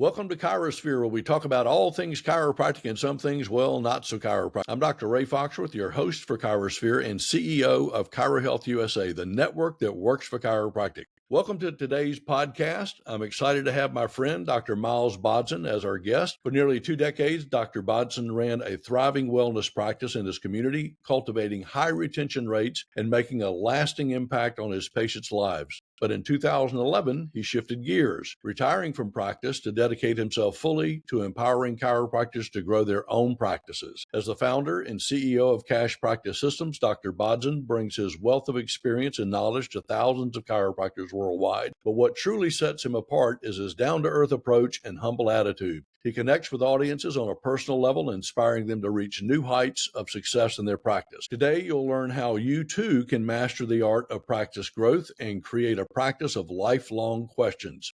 Welcome to ChiroSphere, where we talk about all things chiropractic and some things, well, not so chiropractic. I'm Dr. Ray Foxworth, your host for ChiroSphere and CEO of ChiroHealth USA, the network that works for chiropractic. Welcome to today's podcast. I'm excited to have my friend, Dr. Miles Bodzin, as our guest. For nearly 2 decades, Dr. Bodzin ran a thriving wellness practice in his community, cultivating high retention rates and making a lasting impact on his patients' lives. But in 2011, he shifted gears, retiring from practice to dedicate himself fully to empowering chiropractors to grow their own practices. As the founder and CEO of Cash Practice Systems, Dr. Bodzin brings his wealth of experience and knowledge to thousands of chiropractors worldwide. But what truly sets him apart is his down-to-earth approach and humble attitude. He connects with audiences on a personal level, inspiring them to reach new heights of success in their practice. Today, you'll learn how you too can master the art of practice growth and create a practice of lifelong questions.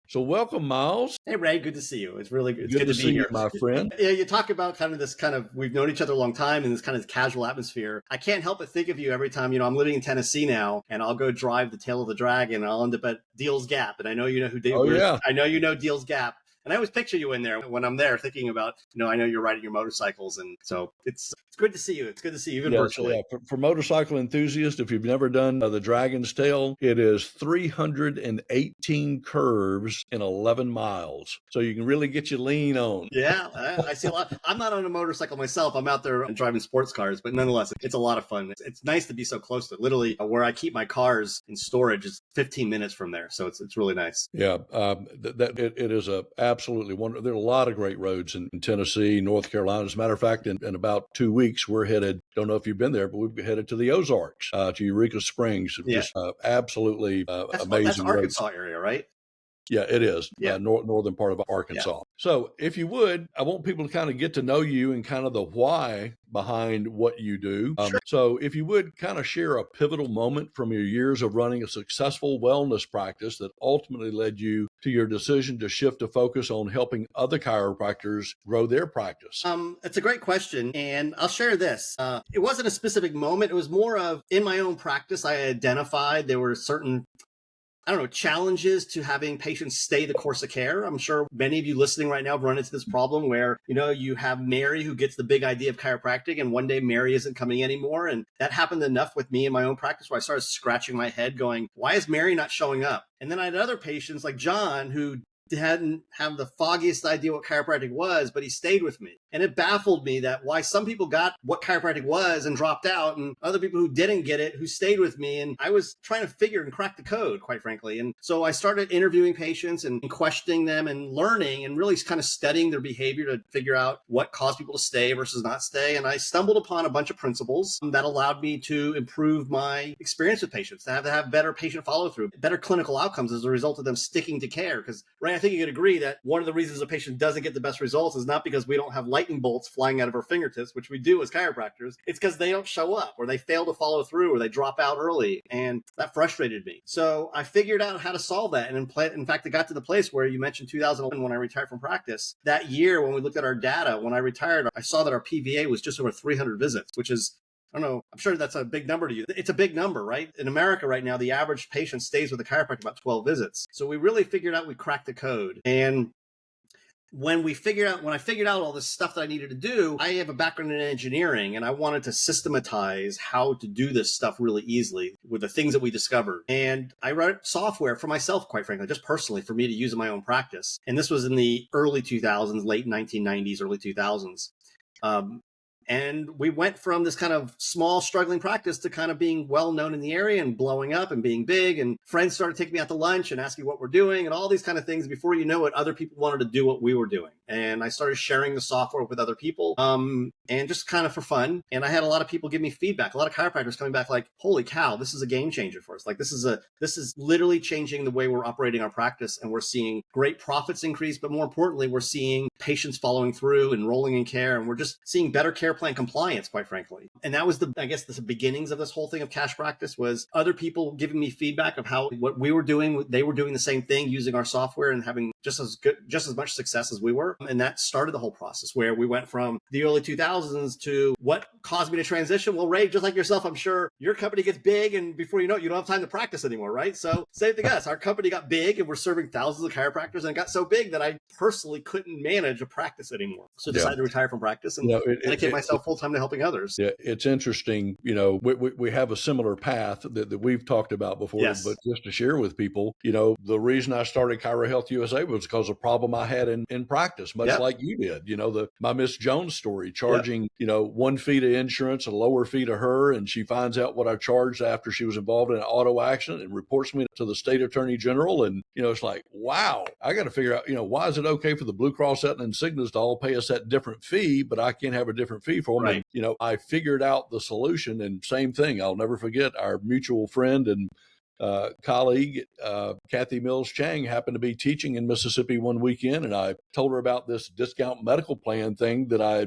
So welcome, Miles. Hey, Ray, good to see you. It's really good. It's Good to be see here. you, my friend. Yeah, you talk about we've known each other a long time in this kind of casual atmosphere. I can't help but think of you every time, I'm living in Tennessee now, and I'll go drive the Tail of the Dragon, and I'll end up at Deals Gap. And I know you know who Deals Oh, yeah. I know you know Deals Gap. And I always picture you in there when I'm there thinking about, I know you're riding your motorcycles. And so it's good to see you. It's good to see you, even virtually. Yeah. For motorcycle enthusiasts, if you've never done the Dragon's Tail, it is 318 curves in 11 miles. So you can really get your lean on. Yeah, I see a lot. I'm not on a motorcycle myself. I'm out there driving sports cars, but nonetheless, it's a lot of fun. It's nice to be so close to it. Literally, where I keep my cars in storage is 15 minutes from there. So it's really nice. Yeah, it is a absolutely wonderful. There are a lot of great roads in Tennessee, North Carolina. As a matter of fact, in about 2 weeks, we're headed, don't know if you've been there, but we're headed to the Ozarks, to Eureka Springs. Yeah. Just absolutely amazing. That's Arkansas roads. area, right? Yeah, it is. Yeah. Northern part of Arkansas. Yeah. So if you would, I want people to kind of get to know you and kind of the why behind what you do. Sure. So if you would kind of share a pivotal moment from your years of running a successful wellness practice that ultimately led you to your decision to shift to focus on helping other chiropractors grow their practice. It's a great question. And I'll share this. It wasn't a specific moment. It was more of, in my own practice, I identified there were certain challenges to having patients stay the course of care. I'm sure many of you listening right now have run into this problem where, you have Mary who gets the big idea of chiropractic and one day Mary isn't coming anymore. And that happened enough with me in my own practice where I started scratching my head going, why is Mary not showing up? And then I had other patients like John who hadn't have the foggiest idea what chiropractic was, but he stayed with me. And it baffled me that why some people got what chiropractic was and dropped out and other people who didn't get it, who stayed with me. And I was trying to figure and crack the code, quite frankly. And so I started interviewing patients and questioning them and learning and really kind of studying their behavior to figure out what caused people to stay versus not stay. And I stumbled upon a bunch of principles that allowed me to improve my experience with patients, to have better patient follow-through, better clinical outcomes as a result of them sticking to care. Because, Ray, I think you could agree that one of the reasons a patient doesn't get the best results is not because we don't have lightning bolts flying out of our fingertips, which we do as chiropractors. It's because they don't show up or they fail to follow through or they drop out early. And that frustrated me. So I figured out how to solve that. And in fact, it got to the place where you mentioned 2011 when I retired from practice. That year, when we looked at our data, when I retired, I saw that our PVA was just over 300 visits, which is, I don't know, I'm sure that's a big number to you. It's a big number, right? In America right now, the average patient stays with a chiropractor about 12 visits. So we really figured out we cracked the code. And when I figured out all this stuff that I needed to do, I have a background in engineering and I wanted to systematize how to do this stuff really easily with the things that we discovered. And I wrote software for myself, quite frankly, just personally for me to use in my own practice. And this was in the early 2000s, late 1990s, early 2000s. And we went from this kind of small, struggling practice to kind of being well known in the area and blowing up and being big. And friends started taking me out to lunch and asking what we're doing and all these kind of things. Before you know it, other people wanted to do what we were doing. And I started sharing the software with other people and just kind of for fun. And I had a lot of people give me feedback, a lot of chiropractors coming back like, holy cow, this is a game changer for us. Like this is literally changing the way we're operating our practice. And we're seeing great profits increase. But more importantly, we're seeing patients following through, enrolling in care. And we're just seeing better care plan compliance, quite frankly. And that was I guess the beginnings of this whole thing of cash practice, was other people giving me feedback of how what we were doing, they were doing the same thing using our software and having just as much success as we were. And that started the whole process where we went from the early 2000s to what caused me to transition. Well, Ray, just like yourself, I'm sure your company gets big and before you know it, you don't have time to practice anymore, right? So same thing us. Our company got big and we're serving thousands of chiropractors, and it got so big that I personally couldn't manage a practice anymore. So I decided to retire from practice and dedicate myself full-time to helping others. Yeah, it's interesting. We have a similar path that we've talked about before, but just to share with people, the reason I started Chiro Health USA was because of a problem I had in practice, much like you did. My Miss Jones story, charging, one fee to insurance, a lower fee to her, and she finds out what I charged after she was involved in an auto accident and reports me to the state attorney general. And, it's like, wow, I got to figure out, why is it okay for the Blue Cross, Aetna, and Cignas to all pay us that different fee, but I can't have a different fee for them. Right. And, I figured out the solution, and same thing. I'll never forget our mutual friend and colleague, Kathy Mills Chang, happened to be teaching in Mississippi one weekend. And I told her about this discount medical plan thing that I,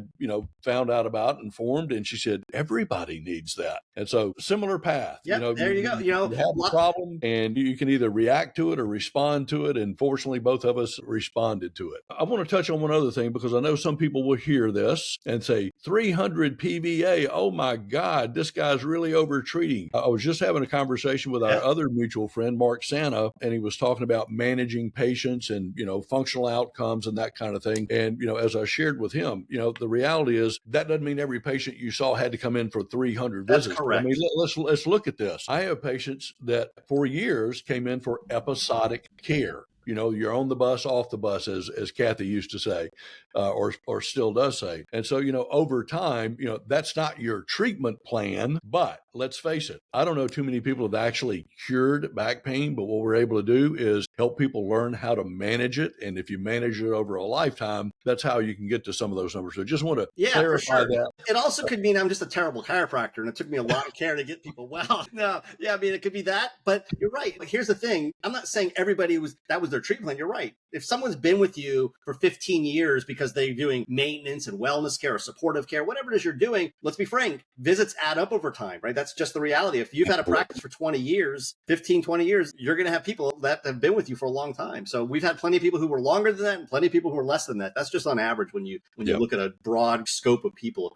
found out about and formed. And she said, everybody needs that. And so similar path, there you go. You have a problem and you can either react to it or respond to it. And fortunately, both of us responded to it. I want to touch on one other thing, because I know some people will hear this and say 300 PVA. Oh my God, this guy's really over treating. I was just having a conversation with our other mutual friend, Mark Santa, and he was talking about managing patients and, functional outcomes and that kind of thing. And, as I shared with him, the reality is that doesn't mean every patient you saw had to come in for 300 visits. That's correct. I mean, let's look at this. I have patients that for years came in for episodic care. You're on the bus, off the bus, as Kathy used to say, or still does say. And so, over time, that's not your treatment plan, but let's face it, I don't know too many people have actually cured back pain, but what we're able to do is help people learn how to manage it. And if you manage it over a lifetime, that's how you can get to some of those numbers. So just want to clarify that. It also could mean I'm just a terrible chiropractor and it took me a lot of care to get people well. It could be that, but you're right. But here's the thing. I'm not saying everybody that was their treatment plan. You're right. If someone's been with you for 15 years because they're doing maintenance and wellness care or supportive care, whatever it is you're doing, let's be frank, visits add up over time, right? That's just the reality. If you've had a practice for 20 years, 15, 20 years, you're going to have people that have been with you for a long time. So we've had plenty of people who were longer than that and plenty of people who were less than that. That's just on average when you look at a broad scope of people,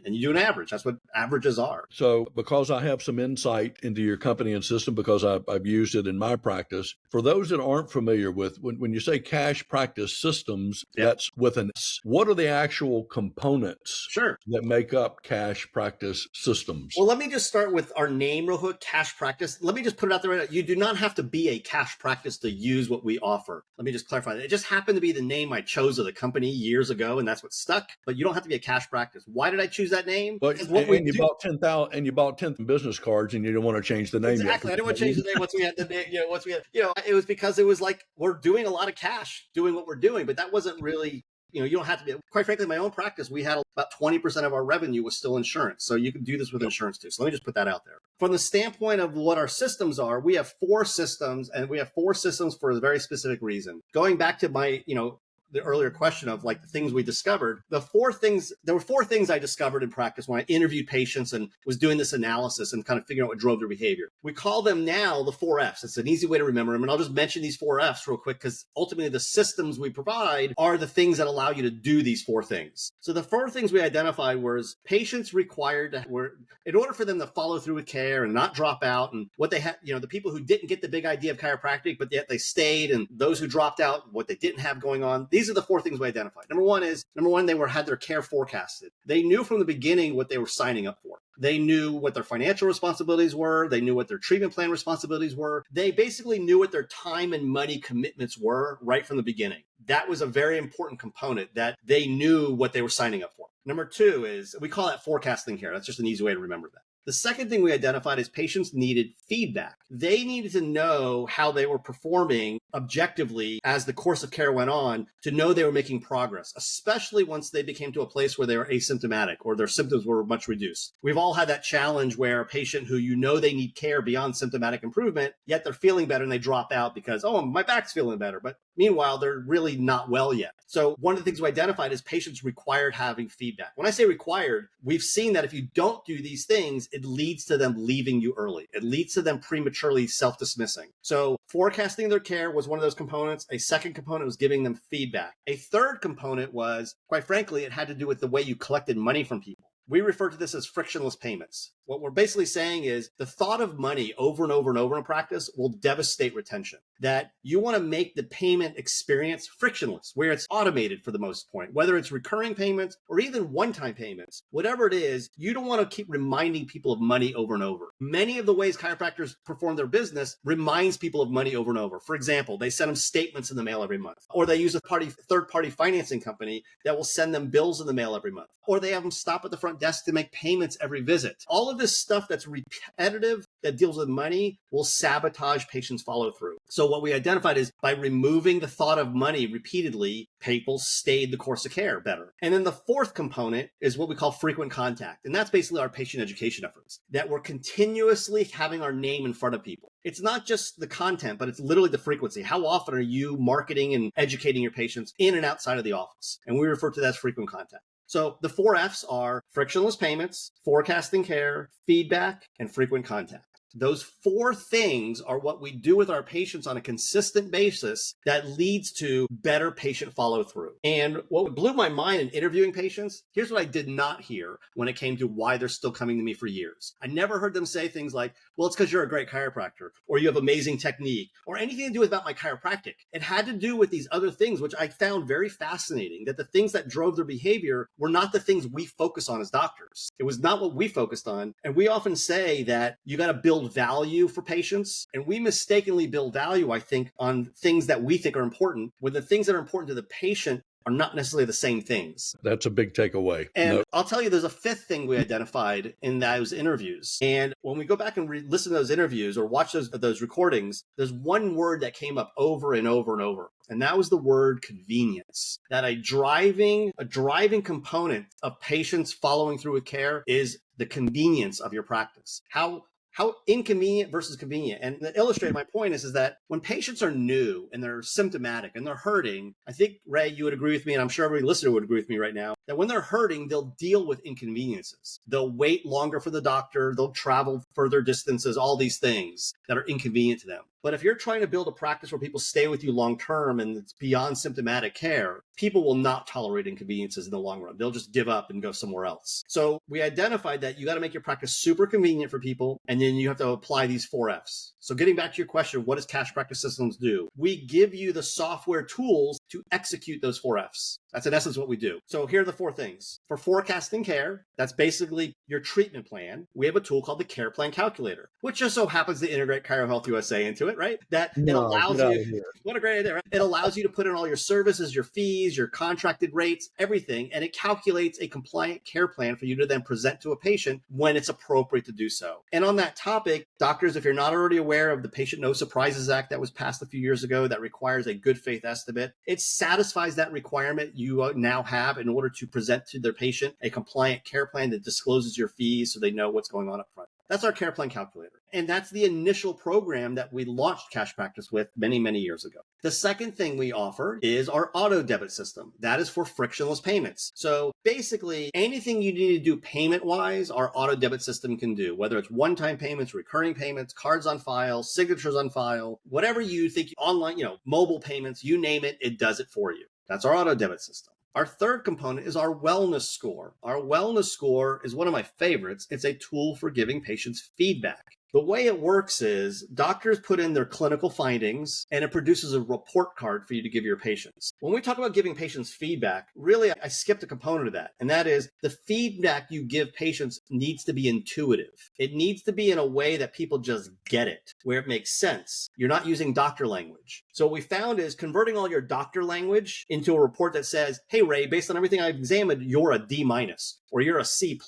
and you do an average. That's what averages are. So because I have some insight into your company and system, because I've used it in my practice, for those that aren't familiar with, when you say cash practice systems, that's with an S. What are the actual components that make up cash practice systems? Well, let me just start with our name real quick, cash practice. Let me just put it out there right now. You do not have to be a cash practice to use what we offer. Let me just clarify that. It just happened to be the name I chose of the company years ago, and that's what stuck. But you don't have to be a cash practice. Why did I choose that name? You bought 10,000 and you bought 10 business cards, and you didn't want to change the name. Exactly. I didn't want to change the name once we had the name. It was because it was like we're doing a lot of cash doing what we're doing, but that wasn't really. You don't have to be. Quite frankly, in my own practice, we had about 20% of our revenue was still insurance. So you can do this with insurance too. So let me just put that out there. From the standpoint of what our systems are, we have 4 systems, and we have 4 systems for a very specific reason. Going back to my, the earlier question of like the things we discovered, there were 4 things I discovered in practice when I interviewed patients and was doing this analysis and kind of figuring out what drove their behavior. We call them now the 4 F's. It's an easy way to remember them. And I'll just mention these 4 F's real quick, because ultimately the systems we provide are the things that allow you to do these 4 things. So the 4 things we identified was patients in order for them to follow through with care and not drop out, and what they had, the people who didn't get the big idea of chiropractic, but yet they stayed, and those who dropped out, what they didn't have going on. These are the 4 things we identified. Number one, they had their care forecasted. They knew from the beginning what they were signing up for. They knew what their financial responsibilities were. They knew what their treatment plan responsibilities were. They basically knew what their time and money commitments were right from the beginning. That was a very important component, that they knew what they were signing up for. Number 2 is, we call that forecasting care. That's just an easy way to remember that. The second thing we identified is patients needed feedback. They needed to know how they were performing objectively as the course of care went on, to know they were making progress, especially once they became to a place where they were asymptomatic or their symptoms were much reduced. We've all had that challenge where a patient who they need care beyond symptomatic improvement, yet they're feeling better and they drop out because, my back's feeling better. But Meanwhile, they're really not well yet. So one of the things we identified is patients required having feedback. When I say required, we've seen that if you don't do these things, it leads to them leaving you early. It leads to them prematurely self-dismissing. So forecasting their care was one of those components. A second component was giving them feedback. A third component was, quite frankly, it had to do with the way you collected money from people. We refer to this as frictionless payments. What we're basically saying is the thought of money over and over and over in practice will devastate retention. That you want to make the payment experience frictionless, where it's automated for the most part, whether it's recurring payments or even one-time payments, whatever it is, you don't want to keep reminding people of money over and over. Many of the ways chiropractors perform their business reminds people of money over and over. For example, they send them statements in the mail every month, or they use a third-party financing company that will send them bills in the mail every month, or they have them stop at the front desk to make payments every visit. All of this stuff that's repetitive, that deals with money, will sabotage patients' follow through. So what we identified is by removing the thought of money repeatedly, people stayed the course of care better. And then the fourth component is what we call frequent contact. And that's basically our patient education efforts, that we're continuously having our name in front of people. It's not just the content, but it's literally the frequency. How often are you marketing and educating your patients in and outside of the office? And we refer to that as frequent contact. So the 4 F's are frictionless payments, forecasting care, feedback, and frequent contact. Those 4 things are what we do with our patients on a consistent basis that leads to better patient follow through. And what blew my mind in interviewing patients, here's what I did not hear when it came to why they're still coming to me for years. I never heard them say things like, well, it's because you're a great chiropractor, or you have amazing technique, or anything to do with about my chiropractic. It had to do with these other things, which I found very fascinating, that the things that drove their behavior were not the things we focus on as doctors. It was not what we focused on. And we often say that you got to build value for patients. And we mistakenly build value, I think, on things that we think are important, when the things that are important to the patient are not necessarily the same things. That's a big takeaway. And I'll tell you, there's a 5th thing we identified in those interviews. And when we go back and listen to those interviews or watch those recordings, there's one word that came up over and over and over. And that was the word convenience. That a driving component of patients following through with care is the convenience of your practice. How inconvenient versus convenient. And to illustrate my point is that when patients are new and they're symptomatic and they're hurting, I think, Ray, you would agree with me, and I'm sure every listener would agree with me right now, that when they're hurting, they'll deal with inconveniences. They'll wait longer for the doctor, they'll travel further distances, all these things that are inconvenient to them. But if you're trying to build a practice where people stay with you long term and it's beyond symptomatic care, people will not tolerate inconveniences in the long run. They'll just give up and go somewhere else. So we identified that you got to make your practice super convenient for people, and then you have to apply these 4 F's. So getting back to your question, what does Cash Practice Systems do? We give you the software tools to execute those 4 F's. That's in essence what we do. So here are the 4 things. For forecasting care, that's basically your treatment plan. We have a tool called the Care Plan Calculator, which just so happens to integrate ChiroHealth USA into it, right? That it allows you, what a great idea, right? It allows you to put in all your services, your fees, your contracted rates, everything, and it calculates a compliant care plan for you to then present to a patient when it's appropriate to do so. And on that topic, doctors, if you're not already aware of the Patient No Surprises Act that was passed a few years ago that requires a good faith estimate, it satisfies that requirement you now have in order to present to their patient a compliant care plan that discloses your fees so they know what's going on up front. That's our Care Plan Calculator. And that's the initial program that we launched Cash Practice with many, many years ago. The second thing we offer is our auto debit system. That is for frictionless payments. So basically, anything you need to do payment-wise, our auto debit system can do, whether it's one-time payments, recurring payments, cards on file, signatures on file, whatever you think, online, mobile payments, you name it, it does it for you. That's our auto debit system. Our third component is our wellness score. Our wellness score is one of my favorites. It's a tool for giving patients feedback. The way it works is doctors put in their clinical findings and it produces a report card for you to give your patients. When we talk about giving patients feedback, really, I skipped a component of that. And that is the feedback you give patients needs to be intuitive. It needs to be in a way that people just get it, where it makes sense. You're not using doctor language. So what we found is converting all your doctor language into a report that says, hey, Ray, based on everything I've examined, you're a D- or you're a C+,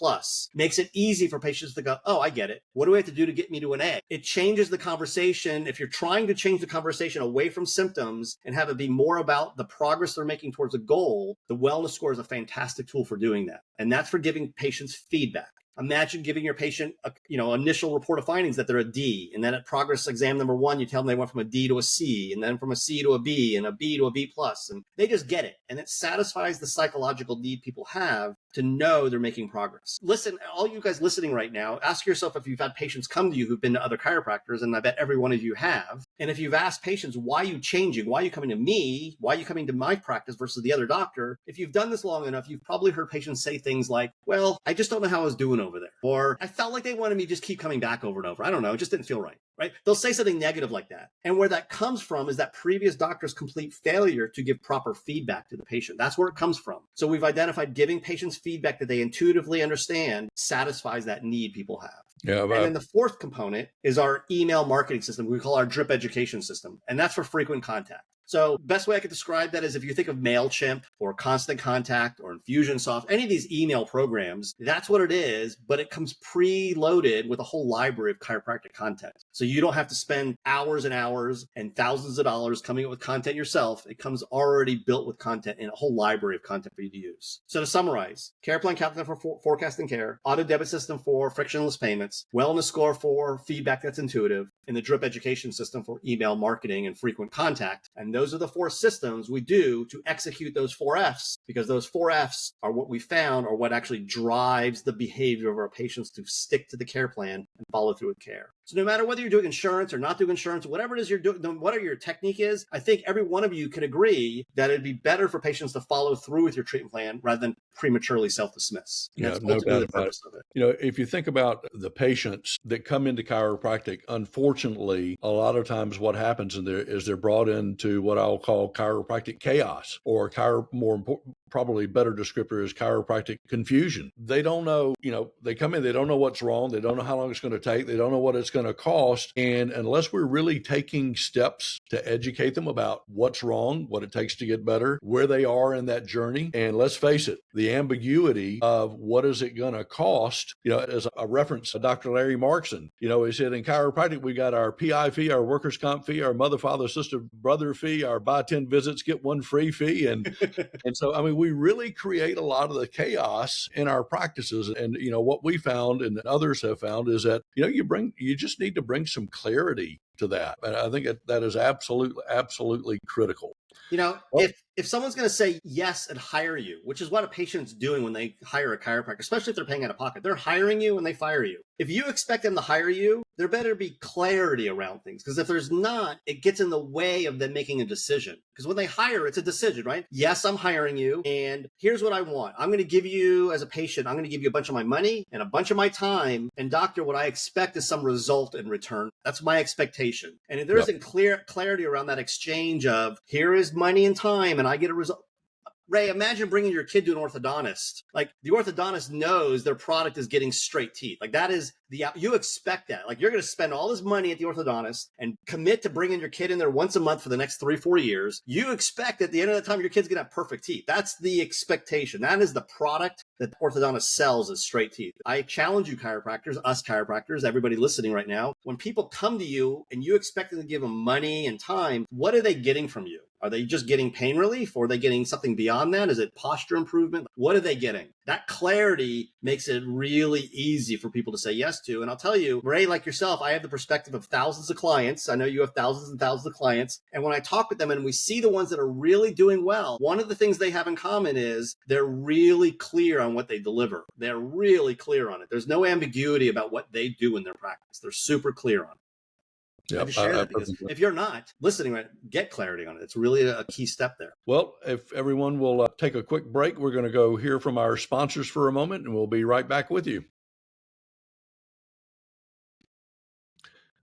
makes it easy for patients to go, oh, I get it. What do I have to do to get me to an A? It changes the conversation. If you're trying to change the conversation away from symptoms and have it be more about the progress they're making towards a goal, the wellness score is a fantastic tool for doing that. And that's for giving patients feedback. Imagine giving your patient a initial report of findings that they're a D, and then at progress exam number 1, you tell them they went from a D to a C, and then from a C to a B, and a B to a B plus, and they just get it. And it satisfies the psychological need people have to know they're making progress. Listen, all you guys listening right now, ask yourself if you've had patients come to you who've been to other chiropractors, and I bet every one of you have. And if you've asked patients, why are you changing? Why are you coming to me? Why are you coming to my practice versus the other doctor? If you've done this long enough, you've probably heard patients say things like, well, I just don't know how I was doing over there. Or I felt like they wanted me to just keep coming back over and over. I don't know. It just didn't feel right. Right? They'll say something negative like that. And where that comes from is that previous doctor's complete failure to give proper feedback to the patient. That's where it comes from. So we've identified giving patients feedback that they intuitively understand satisfies that need people have. Yeah, and then the fourth component is our email marketing system. We call our drip education system. And that's for frequent contact. So best way I could describe that is if you think of MailChimp or Constant Contact or Infusionsoft, any of these email programs, that's what it is, but it comes preloaded with a whole library of chiropractic content. So you don't have to spend hours and hours and thousands of dollars coming up with content yourself. It comes already built with content in a whole library of content for you to use. So to summarize, care plan calculator for forecasting care, auto debit system for frictionless payments, wellness score for feedback that's intuitive, and the drip education system for email marketing and frequent contact. And those are the 4 systems we do to execute those 4 Fs, because those 4 Fs are what we found are what actually drives the behavior of our patients to stick to the care plan and follow through with care. So no matter whether you're doing insurance or not doing insurance, whatever it is you're doing, whatever your technique is, I think every one of you can agree that it'd be better for patients to follow through with your treatment plan rather than prematurely self-dismiss. And that's no doubt the about purpose of it. If you think about the patients that come into chiropractic, unfortunately, a lot of times what happens is they're brought into what I'll call chiropractic chaos, or probably better descriptor is chiropractic confusion. They don't know, they come in, they don't know what's wrong. They don't know how long it's going to take. They don't know what it's going to cost. And unless we're really taking steps to educate them about what's wrong, what it takes to get better, where they are in that journey, and let's face it, the ambiguity of what is it going to cost, as a reference to Dr. Larry Markson, he said in chiropractic, we got our PI fee, our workers' comp fee, our mother, father, sister, brother fee, our buy 10 visits, get 1 free fee. And so, we really create a lot of the chaos in our practices. And, what we found and others have found is that, you just need to bring some clarity to that. And I think that is absolutely critical. If someone's going to say yes and hire you, which is what a patient's doing when they hire a chiropractor, especially if they're paying out of pocket, they're hiring you and they fire you. If you expect them to hire you, there better be clarity around things. Because if there's not, it gets in the way of them making a decision. Because when they hire, it's a decision, right? Yes, I'm hiring you, and here's what I want. I'm going to give you, as a patient, I'm going to give you a bunch of my money and a bunch of my time. And doctor, what I expect is some result in return. That's my expectation. And if there isn't clarity around that exchange of, here is money and time, and I get a result. Ray, imagine bringing your kid to an orthodontist. Like, the orthodontist knows their product is getting straight teeth. Like, that is you expect that. Like, you're going to spend all this money at the orthodontist and commit to bringing your kid in there once a month for the next 3-4 years. You expect at the end of the time, your kid's going to have perfect teeth. That's the expectation. That is the product that the orthodontist sells, is straight teeth. I challenge you chiropractors, us chiropractors, everybody listening right now, when people come to you and you expect them to give them money and time, what are they getting from you? Are they just getting pain relief, or are they getting something beyond that? Is it posture improvement? What are they getting? That clarity makes it really easy for people to say yes to. And I'll tell you, Ray, like yourself, I have the perspective of thousands of clients. I know you have thousands and thousands of clients. And when I talk with them and we see the ones that are really doing well, one of the things they have in common is they're really clear on what they deliver. They're really clear on it. There's no ambiguity about what they do in their practice. They're super clear on it. Yeah, I just share that because if you're not listening, right, get clarity on it. It's really a key step there. Well, if everyone will take a quick break, we're going to go hear from our sponsors for a moment, and we'll be right back with you.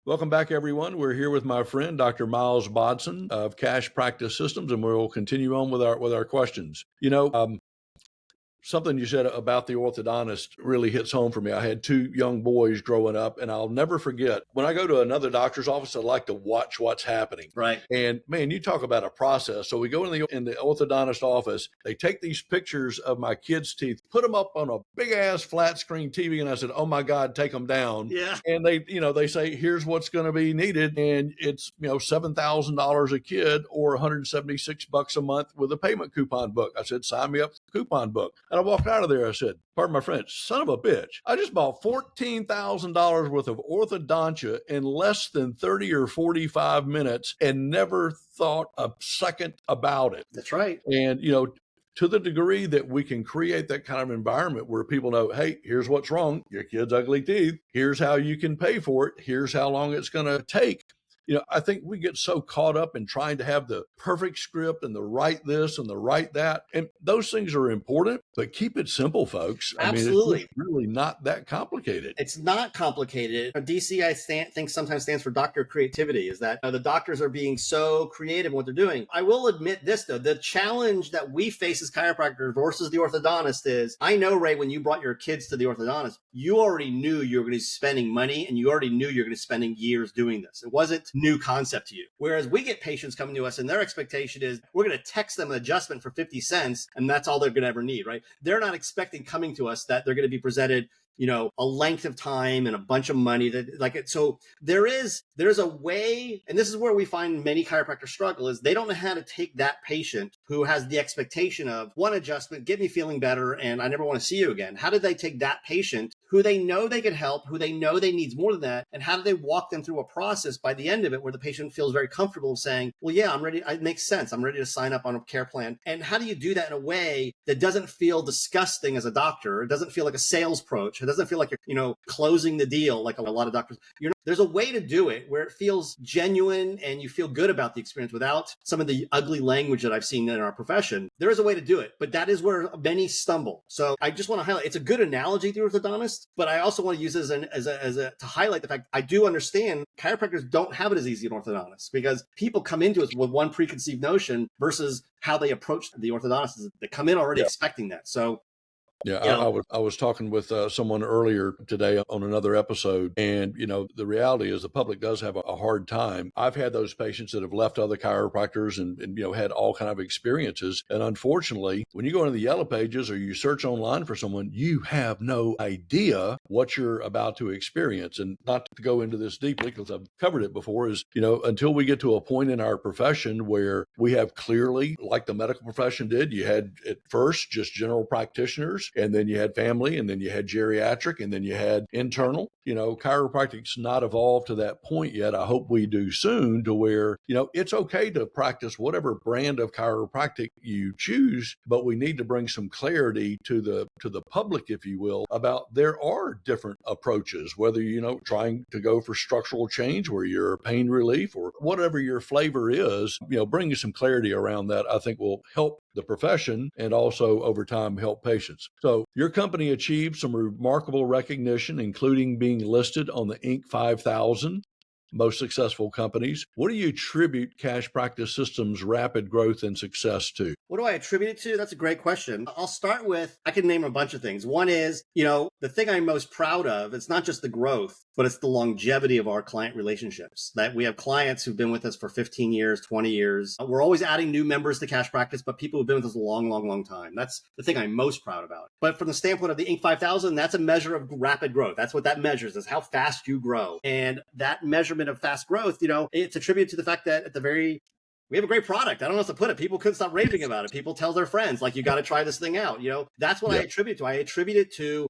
Welcome back, everyone. We're here with my friend, Dr. Miles Bodzin of Cash Practice Systems, and we'll continue on with our questions. Something you said about the orthodontist really hits home for me. I had 2 young boys growing up, and I'll never forget, when I go to another doctor's office, I like to watch what's happening. Right. And man, you talk about a process. So we go in the orthodontist office, they take these pictures of my kids' teeth, put them up on a big ass flat screen TV. And I said, oh my God, take them down. Yeah. And they say, here's what's going to be needed. And it's, $7,000 a kid or $176 a month with a payment coupon book. I said, sign me up for the coupon book. And I walked out of there. I said, pardon my French, son of a bitch. I just bought $14,000 worth of orthodontia in less than 30 or 45 minutes and never thought a second about it. That's right. And, to the degree that we can create that kind of environment where people know, hey, here's what's wrong. Your kid's ugly teeth. Here's how you can pay for it. Here's how long it's going to take. I think we get so caught up in trying to have the perfect script and the right this and the right that. And those things are important, but keep it simple, folks. Absolutely. I mean, it's really not that complicated. It's not complicated. DC, I think sometimes stands for doctor creativity, is that the doctors are being so creative in what they're doing. I will admit this, though. The challenge that we face as chiropractors versus the orthodontist is, I know, Ray, when you brought your kids to the orthodontist, you already knew you were going to be spending money and you already knew you were going to be spending years doing this. It wasn't new concept to you. Whereas we get patients coming to us and their expectation is we're going to text them an adjustment for 50 cents and that's all they're going to ever need, right? They're not expecting coming to us that they're going to be presented a length of time and a bunch of money so there's a way, and this is where we find many chiropractors struggle, is they don't know how to take that patient who has the expectation of one adjustment, get me feeling better, and I never want to see you again. How do they take that patient who they know they can help, who they know they needs more than that, and how do they walk them through a process by the end of it where the patient feels very comfortable saying, well, yeah, I'm ready. It makes sense. I'm ready to sign up on a care plan. And how do you do that in a way that doesn't feel disgusting as a doctor? It doesn't feel like a sales approach. It doesn't feel like you're, closing the deal like a lot of doctors. There's a way to do it where it feels genuine and you feel good about the experience without some of the ugly language that I've seen in our profession. There is a way to do it, but that is where many stumble. So I just want to highlight, it's a good analogy to orthodontist, but I also want to use it to highlight the fact I do understand chiropractors don't have it as easy as orthodontists because people come into us with one preconceived notion versus how they approach the orthodontists. They come in already expecting that. So yeah, I was talking with someone earlier today on another episode, and the reality is the public does have a hard time. I've had those patients that have left other chiropractors and had all kind of experiences, and unfortunately, when you go into the yellow pages or you search online for someone, you have no idea what you're about to experience. And not to go into this deeply because I've covered it before, is until we get to a point in our profession where we have clearly, like the medical profession did, you had at first just general practitioners. And then you had family, and then you had geriatric, and then you had internal. Chiropractic's not evolved to that point yet. I hope we do soon, to where, it's okay to practice whatever brand of chiropractic you choose, but we need to bring some clarity to the public, if you will, about there are different approaches, whether, trying to go for structural change where you're pain relief or whatever your flavor is, bringing some clarity around that, I think will help the profession and also over time help patients. So your company achieved some remarkable recognition, including being listed on the Inc. 5000 most successful companies. What do you attribute Cash Practice Systems' rapid growth and success to? What do I attribute it to? That's a great question. I'll start with, I can name a bunch of things. One is, the thing I'm most proud of, it's not just the growth, but it's the longevity of our client relationships. That we have clients who've been with us for 15 years, 20 years. We're always adding new members to Cash Practice, but people who've been with us a long, long, long time. That's the thing I'm most proud about. But from the standpoint of the Inc. 5000, that's a measure of rapid growth. That's what that measures, is how fast you grow. And that measurement of fast growth, it's attributed to the fact that we have a great product. I don't know how to put it. People couldn't stop raving about it. People tell their friends, like, you got to try this thing out. That's what I attribute to. I attribute it to,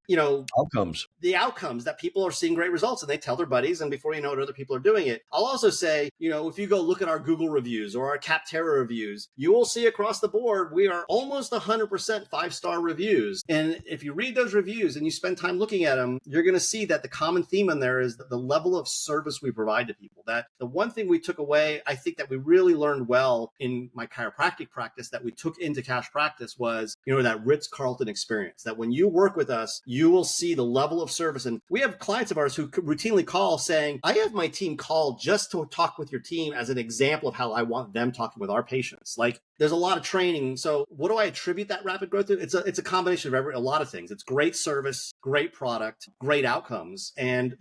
outcomes. The outcomes that people are seeing great results and they tell their buddies, and before you know it, other people are doing it. I'll also say, if you go look at our Google reviews or our Capterra reviews, you will see across the board, we are almost 100% 5-star reviews. And if you read those reviews and you spend time looking at them, you're going to see that the common theme in there is the level of service we provide to people. That the one thing we took away, I think that we really learned well in my chiropractic practice that we took into Cash Practice was, that Ritz-Carlton experience, that when you work with us, you will see the level of service. And we have clients of ours who routinely call saying, I have my team call just to talk with your team as an example of how I want them talking with our patients. Like, there's a lot of training. So what do I attribute that rapid growth to? It's a combination of a lot of things. It's great service, great product, great outcomes. And,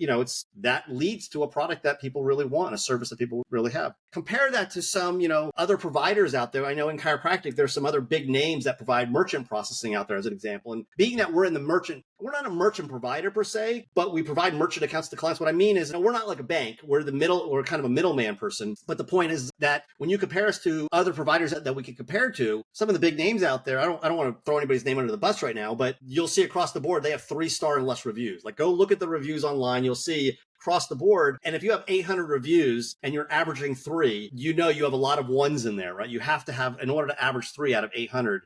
that leads to a product that people really want, a service that people really have. Compare that to some, other providers out there. I know in chiropractic, there's some other big names that provide merchant processing out there as an example. And being that we're in the merchant we're not a merchant provider per se, but we provide merchant accounts to clients. What I mean is, we're not like a bank. We're kind of a middleman person. But the point is that when you compare us to other providers that we can compare to, some of the big names out there, I don't want to throw anybody's name under the bus right now, but you'll see across the board, they have 3-star and less reviews. Like, go look at the reviews online. You'll see across the board. And if you have 800 reviews and you're averaging 3, you have a lot of ones in there, right? You have to have, in order to average 3 out of 800,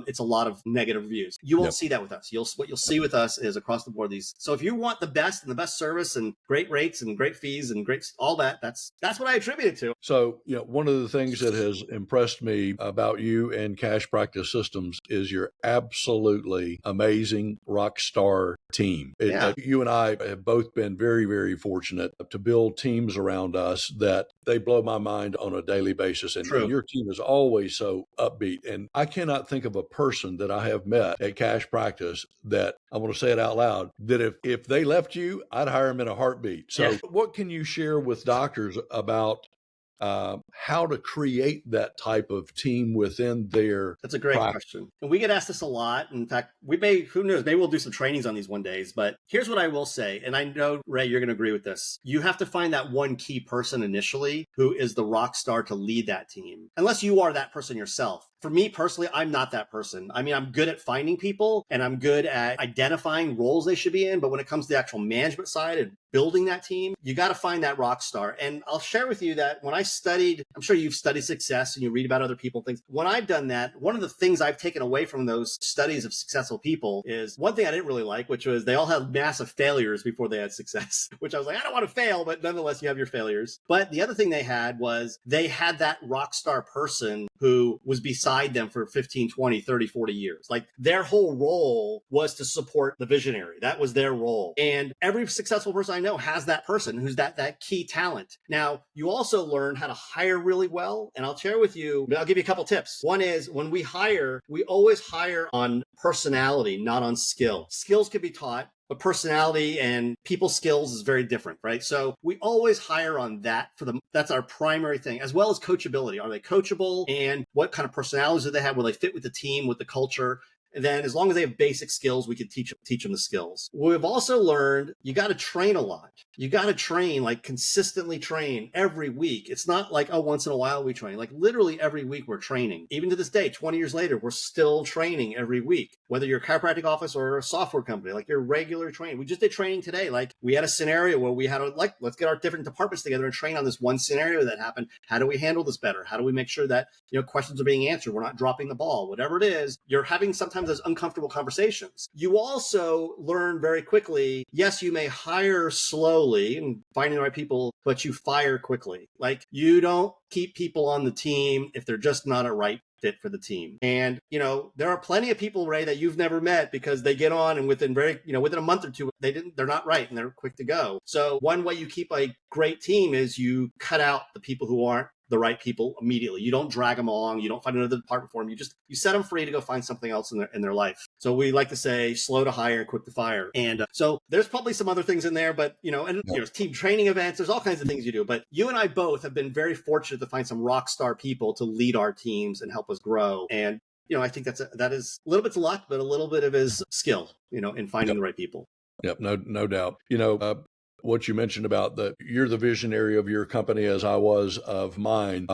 it's a lot of negative reviews. You won't see that with us. What you'll see with us is across the board these. So if you want the best and the best service and great rates and great fees and great all that, that's what I attribute it to. So, one of the things that has impressed me about you and Cash Practice Systems is your absolutely amazing rock star team. You and I have both been very, very fortunate to build teams around us that they blow my mind on a daily basis. And your team is always so upbeat. And I cannot think of a person that I have met at Cash Practice that, I want to say it out loud, that if they left you, I'd hire them in a heartbeat. So what can you share with doctors about how to create that type of team within their That's a great question. And we get asked this a lot. In fact, who knows, maybe we'll do some trainings on these one days, but here's what I will say. And I know, Ray, you're going to agree with this. You have to find that one key person initially who is the rock star to lead that team, unless you are that person yourself. For me personally, I'm not that person. I mean, I'm good at finding people and I'm good at identifying roles they should be in. But when it comes to the actual management side and building that team, you got to find that rock star. And I'll share with you that when I studied, I'm sure you've studied success and you read about other people, things. When I've done that, one of the things I've taken away from those studies of successful people is one thing I didn't really like, which was they all had massive failures before they had success, which I was like, I don't want to fail, but nonetheless, you have your failures. But the other thing they had was they had that rock star person who was beside them for 15, 20, 30, 40 years. Like, their whole role was to support the visionary. That was their role. And every successful person I know has that person who's that key talent. Now, you also learn how to hire really well. And I'll share with you, I'll give you a couple tips. One is, when we hire, we always hire on personality, not on skill. Skills can be taught, but personality and people skills is very different, right? So we always hire on that that's our primary thing, as well as coachability. Are they coachable? And what kind of personalities do they have? Will they fit with the team, with the culture? And then as long as they have basic skills, we can teach them the skills. We've also learned you got to train a lot. You got to train, like consistently train every week. It's not like, oh, once in a while we train. Like literally every week we're training. Even to this day, 20 years later, we're still training every week. Whether you're a chiropractic office or a software company, like you're regular training. We just did training today. Like we had a scenario where we had let's get our different departments together and train on this one scenario that happened. How do we handle this better? How do we make sure that, questions are being answered? We're not dropping the ball, whatever it is. You're having sometimes those uncomfortable conversations. You also learn very quickly, yes, you may hire slowly and finding the right people, but you fire quickly. Like you don't keep people on the team if they're just not a right fit for the team. And, there are plenty of people, Ray, that you've never met because they get on and within a month or two, they're not right and they're quick to go. So one way you keep a great team is you cut out the people who aren't the right people immediately. You don't drag them along. You don't find another department for them. You set them free to go find something else in their life. So we like to say slow to hire, quick to fire. And so there's probably some other things in there, but team training events, there's all kinds of things you do. But you and I both have been very fortunate to find some rock star people to lead our teams and help us grow. And I think that is a little bit's luck, but a little bit of his skill, in finding the right people. Yep, no doubt. What you mentioned about you're the visionary of your company as I was of mine.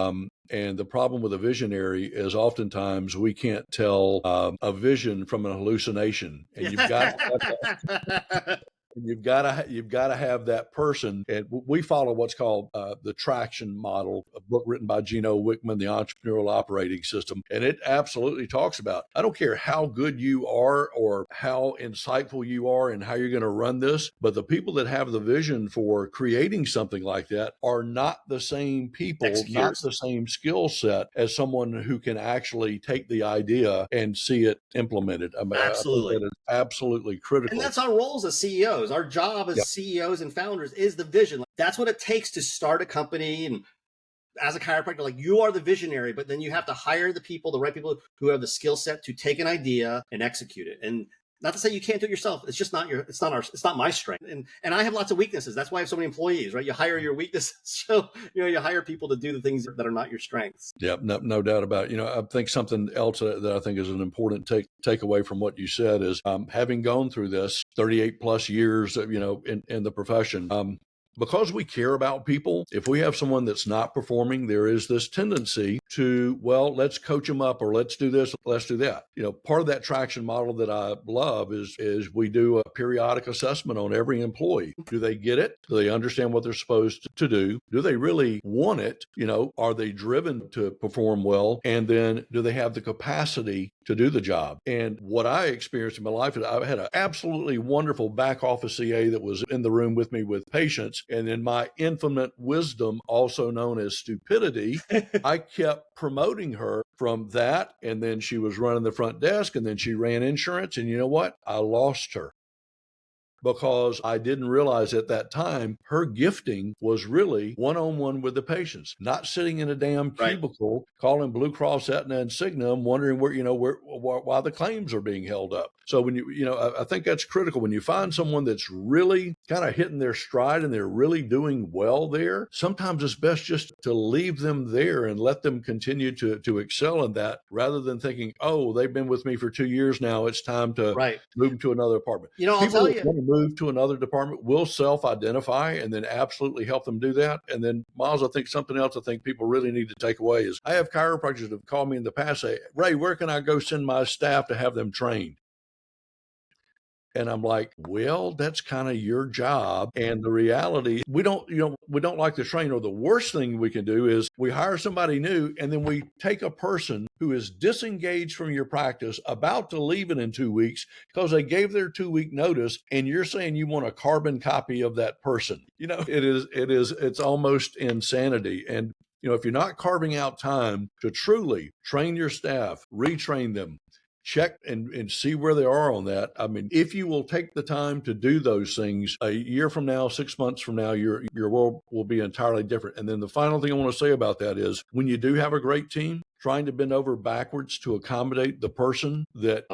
And the problem with a visionary is oftentimes we can't tell a vision from an hallucination. And you've got to have that person. And we follow what's called the traction model, a book written by Gino Wickman, the entrepreneurial operating system. And it absolutely talks about, I don't care how good you are or how insightful you are and how you're going to run this, but the people that have the vision for creating something like that are not the same people, not the same skill set as someone who can actually take the idea and see it implemented. Absolutely. I think that is absolutely critical. And that's our roles as CEOs. Our job as CEOs and founders is the vision. That's what it takes to start a company. And as a chiropractor, like you are the visionary, but then you have to hire the right people who have the skill set to take an idea and execute it. And Not to say you can't do it yourself. It's just not it's not my strength. And I have lots of weaknesses. That's why I have so many employees, right? You hire your weaknesses. So, you hire people to do the things that are not your strengths. Yeah, no doubt about it. I think something else that I think is an important takeaway from what you said is having gone through this 38 plus years, in the profession, because we care about people, if we have someone that's not performing, there is this tendency to, well, let's coach them up, or let's do this, let's do that. Part of that traction model that I love is we do a periodic assessment on every employee. Do they get it? Do they understand what they're supposed to do? Do they really want it? Are they driven to perform well? And then do they have the capacity to do the job? And what I experienced in my life is I had an absolutely wonderful back office CA that was in the room with me with patients. And in my infinite wisdom, also known as stupidity, I kept promoting her from that. And then she was running the front desk, and then she ran insurance. And you know what? I lost her, because I didn't realize at that time her gifting was really one-on-one with the patients, not sitting in a damn cubicle calling Blue Cross, Aetna, and Cigna, wondering why the claims are being held up. So when I think that's critical. When you find someone that's really kind of hitting their stride and they're really doing well there, sometimes it's best just to leave them there and let them continue to excel in that, rather than thinking, oh, they've been with me for 2 years now, it's time to move them to another department. I'll tell you, want to move to another department will self-identify and then absolutely help them do that. And then, Miles, I think something else I think people really need to take away is, I have chiropractors that have called me in the past, say, Ray, where can I go send my staff to have them trained? And I'm like, well, that's kind of your job. And the reality, we don't like the trainer. The worst thing we can do is we hire somebody new, and then we take a person who is disengaged from your practice, about to leave it in 2 weeks because they gave their 2-week notice, and you're saying you want a carbon copy of that person. It's almost insanity. And if you're not carving out time to truly train your staff, retrain them, check and see where they are on that. I mean, if you will take the time to do those things, a year from now, 6 months from now, your world will be entirely different. And then the final thing I want to say about that is, when you do have a great team, trying to bend over backwards to accommodate the person that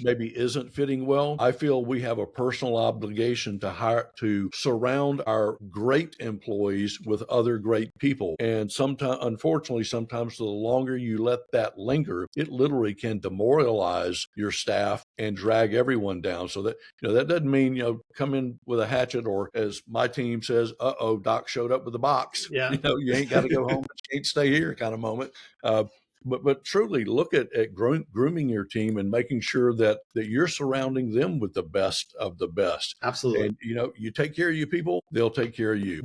maybe isn't fitting well, I feel we have a personal obligation to surround our great employees with other great people. And unfortunately, sometimes the longer you let that linger, it literally can demoralize your staff and drag everyone down. So that, that doesn't mean, come in with a hatchet, or as my team says, Doc showed up with a box. Yeah. You ain't got to go home, but you can't stay here kind of moment. But truly look at grooming your team and making sure that you're surrounding them with the best of the best. Absolutely. And you take care of your people, they'll take care of you.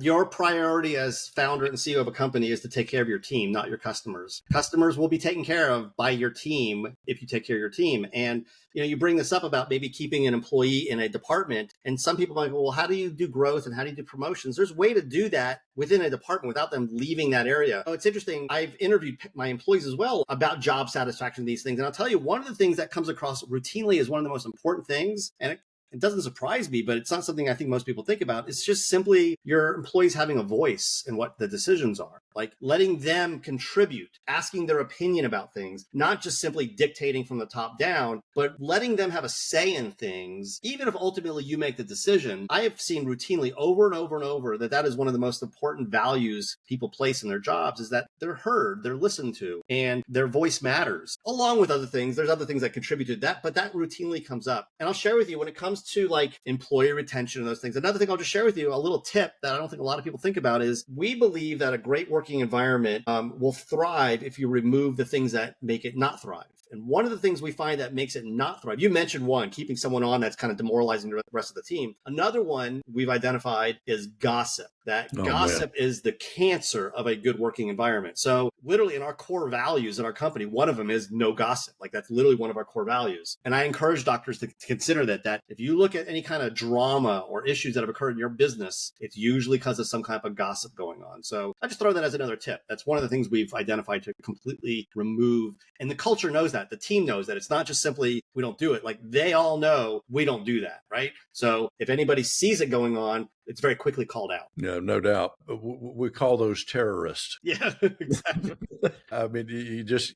Your priority as founder and CEO of a company is to take care of your team, not your customers. Customers will be taken care of by your team if you take care of your team. And you bring this up about maybe keeping an employee in a department, and some people might go, well, how do you do growth and how do you do promotions? There's a way to do that within a department without them leaving that area. Oh, it's interesting. I've interviewed my employees as well about job satisfaction, these things. And I'll tell you, one of the things that comes across routinely as one of the most important things, and it doesn't surprise me, but it's not something I think most people think about. It's just simply your employees having a voice in what the decisions are, like letting them contribute, asking their opinion about things, not just simply dictating from the top down, but letting them have a say in things, even if ultimately you make the decision. I have seen routinely over and over and over that is one of the most important values people place in their jobs, is that they're heard, they're listened to, and their voice matters, along with other things. There's other things that contribute to that, but that routinely comes up. And I'll share with you, when it comes to like employee retention and those things, another thing I'll just share with you, a little tip that I don't think a lot of people think about, is we believe that a great working environment will thrive if you remove the things that make it not thrive. And one of the things we find that makes it not thrive, you mentioned one, keeping someone on that's kind of demoralizing the rest of the team. Another one we've identified is gossip. Gossip is the cancer of a good working environment. So literally in our core values in our company, one of them is no gossip. Like that's literally one of our core values. And I encourage doctors to consider that if you look at any kind of drama or issues that have occurred in your business, it's usually because of some kind of gossip going on. So I just throw that as another tip. That's one of the things we've identified to completely remove. And the culture knows that. The team knows that. It's not just simply we don't do it. Like they all know we don't do that, right? So if anybody sees it going on, it's very quickly called out. No doubt. We call those terrorists. Yeah, exactly. I mean, you just,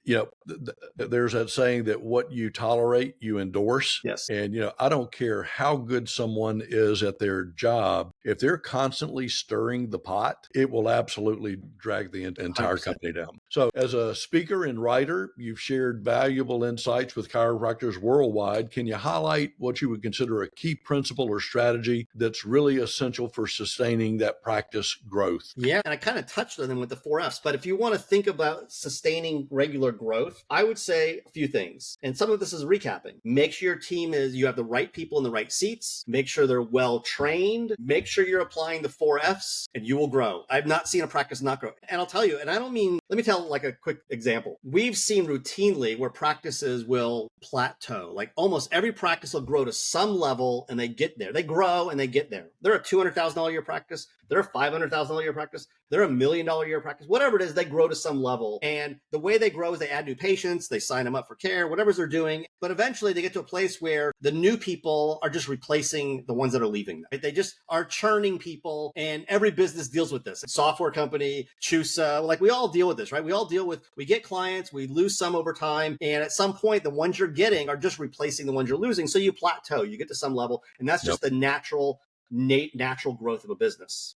there's that saying that what you tolerate, you endorse. Yes. And, I don't care how good someone is at their job. If they're constantly stirring the pot, it will absolutely drag the entire 100%. company down. So as a speaker and writer, you've shared valuable insights with chiropractors worldwide. Can you highlight what you would consider a key principle or strategy that's really essential for sustaining that practice growth? Yeah, and I kind of touched on them with the 4Fs, but if you want to think about sustaining regular growth, I would say a few things. And some of this is recapping. Make sure your team you have the right people in the right seats. Make sure they're well trained. Make sure you're applying the 4Fs and you will grow. I've not seen a practice not grow. And I'll tell you, and I don't mean, let me tell like a quick example. We've seen routinely where practices will plateau. Like almost every practice will grow to some level and they get there. They grow and they get there. They're a $200,000 a year practice. They're a $500,000 a year practice. They're $1 million a year practice. Whatever it is, they grow to some level. And the way they grow is they add new patients, they sign them up for care, whatever they're doing. But eventually they get to a place where the new people are just replacing the ones that are leaving. Right? They just are churning people, and every business deals with this. Software company, ChiroSphere, like we all deal with this, right? We get clients, we lose some over time. And at some point, the ones you're getting are just replacing the ones you're losing. So you plateau, you get to some level. And that's just the natural growth of a business.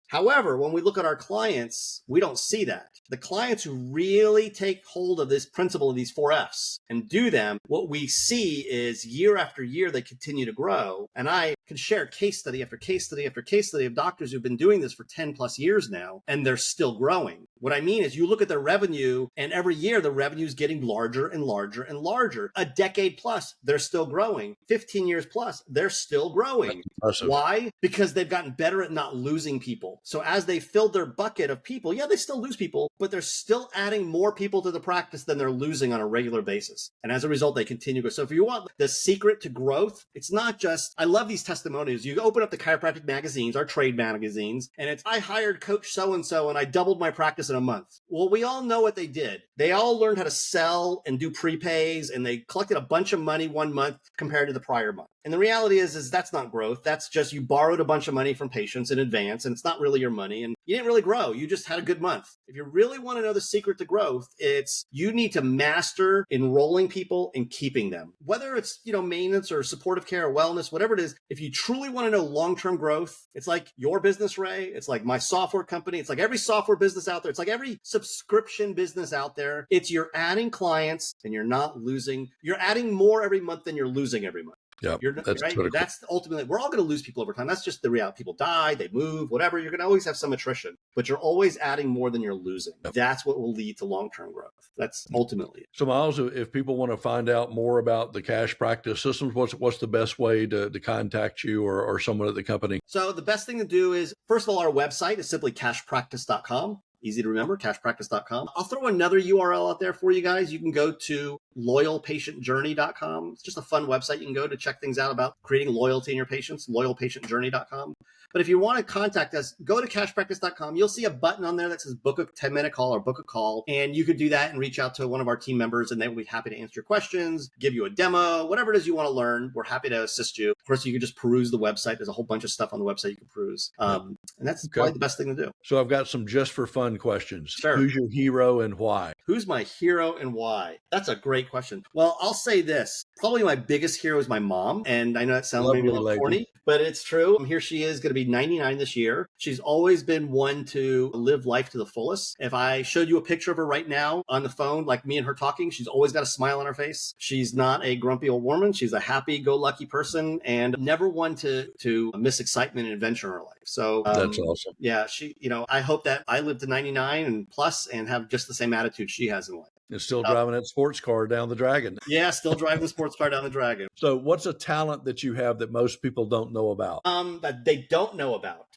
However, when we look at our clients, we don't see that. The clients who really take hold of this principle of these 4Fs and do them, what we see is year after year, they continue to grow. And I can share case study after case study after case study of doctors who've been doing this for 10 plus years now, and they're still growing. What I mean is you look at their revenue, and every year the revenue is getting larger and larger and larger. A decade plus, they're still growing. 15 years plus, they're still growing. Why? Because they've gotten better at not losing people. So as they filled their bucket of people, yeah, they still lose people, but they're still adding more people to the practice than they're losing on a regular basis. And as a result, they continue to grow. So if you want the secret to growth, it's not just, I love these testimonials. You open up the chiropractic magazines, our trade magazines, and it's, I hired coach so-and-so and I doubled my practice in a month. Well, we all know what they did. They all learned how to sell and do prepays, and they collected a bunch of money one month compared to the prior month. And the reality is that's not growth. That's just you borrowed a bunch of money from patients in advance, and it's not really your money, and you didn't really grow. You just had a good month. If you really want to know the secret to growth, it's you need to master enrolling people and keeping them. Whether it's, maintenance or supportive care or wellness, whatever it is, if you truly want to know long-term growth, it's like your business, Ray. It's like my software company. It's like every software business out there. It's like every subscription business out there. It's you're adding clients and you're not losing. You're adding more every month than you're losing every month. Yeah, that's right. critical. That's ultimately, we're all going to lose people over time. That's just the reality. People die, they move, whatever. You're going to always have some attrition, but you're always adding more than you're losing. Yep. That's what will lead to long-term growth. That's ultimately it. So Miles, if people want to find out more about the cash practice systems, what's the best way to contact you or someone at the company? So the best thing to do is, first of all, our website is simply cashpractice.com. Easy to remember, cashpractice.com. I'll throw another URL out there for you guys. You can go to loyalpatientjourney.com. It's just a fun website. You can go to check things out about creating loyalty in your patients, loyalpatientjourney.com. But if you want to contact us, go to cashpractice.com. You'll see a button on there that says book a 10-minute call or book a call. And you could do that and reach out to one of our team members, and they will be happy to answer your questions, give you a demo, whatever it is you want to learn. We're happy to assist you. Of course, you can just peruse the website. There's a whole bunch of stuff on the website you can peruse. And that's probably the best thing to do. So I've got some just for fun questions. Sure. Who's your hero and why? Who's my hero and why? That's a great question. Well, I'll say this. Probably my biggest hero is my mom. And I know that sounds maybe a little corny, but it's true. Here she is, going to be 99 this year. She's always been one to live life to the fullest. If I showed you a picture of her right now on the phone, like me and her talking, she's always got a smile on her face. She's not a grumpy old woman. She's a happy-go-lucky person and never one to miss excitement and adventure in her life. So that's awesome. Yeah, she, I hope that I live to 99 and plus and have just the same attitude she has in life. And still driving that sports car down the Dragon. Yeah, still driving the sports car down the Dragon. So what's a talent that you have that most people don't know about? That they don't know about.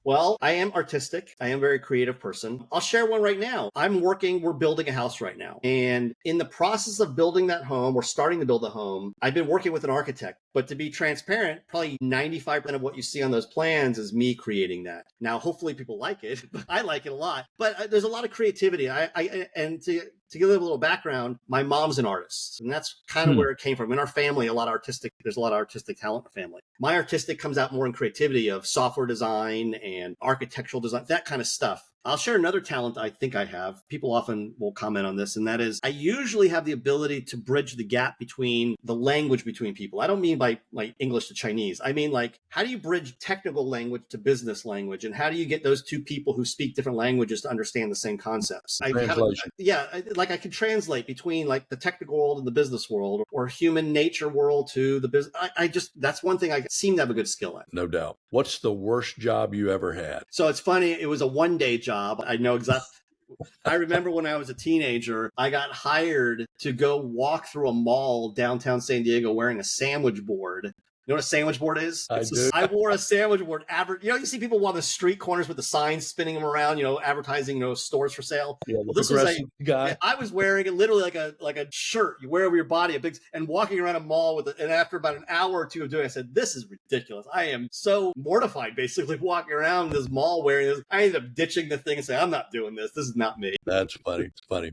Well, I am artistic. I am a very creative person. I'll share one right now. We're building a house right now. And in the process of building that home, we're starting to build a home. I've been working with an architect, but to be transparent, probably 95% of what you see on those plans is me creating that. Now, hopefully people like it. I like it a lot, but there's a lot of creativity. And to to give a little background, my mom's an artist, and that's kind of where it came from. In our family, there's a lot of artistic talent in our family. My artistic comes out more in creativity of software design and architectural design, that kind of stuff. I'll share another talent I think I have. People often will comment on this, and that is I usually have the ability to bridge the gap between the language between people. I don't mean by like English to Chinese. I mean, like, how do you bridge technical language to business language? And how do you get those two people who speak different languages to understand the same concepts? Translation. I can translate between like the technical world and the business world, or human nature world to the business. That's one thing I seem to have a good skill at. No doubt. What's the worst job you ever had? So it's funny. It was a one-day job. I know exactly. I remember when I was a teenager, I got hired to go walk through a mall downtown San Diego wearing a sandwich board. You know what a sandwich board is? I wore a sandwich board. You see people on the street corners with the signs spinning them around, advertising, stores for sale. Yeah, well, this was guy. I was wearing it literally like a shirt you wear over your body, and walking around a mall with it. And after about an hour or two of doing it, I said, this is ridiculous. I am so mortified, basically, walking around this mall wearing this. I ended up ditching the thing and saying, I'm not doing this. This is not me. That's funny. It's funny.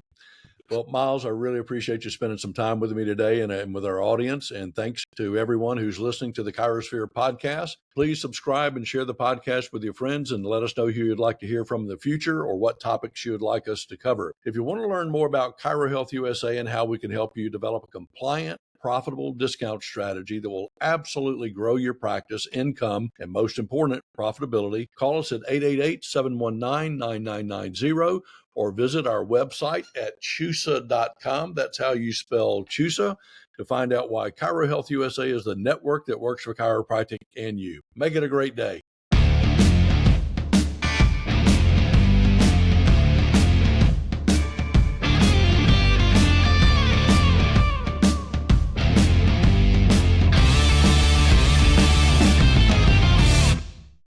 Well, Miles, I really appreciate you spending some time with me today and with our audience. And thanks to everyone who's listening to the ChiroSphere podcast. Please subscribe and share the podcast with your friends, and let us know who you'd like to hear from in the future or what topics you would like us to cover. If you want to learn more about ChiroHealth USA and how we can help you develop a compliant, profitable discount strategy that will absolutely grow your practice, income, and most important, profitability, call us at 888-719-9990 or visit our website at chusa.com. That's how you spell Chusa, to find out why ChiroHealth USA is the network that works for chiropractic and you. Make it a great day.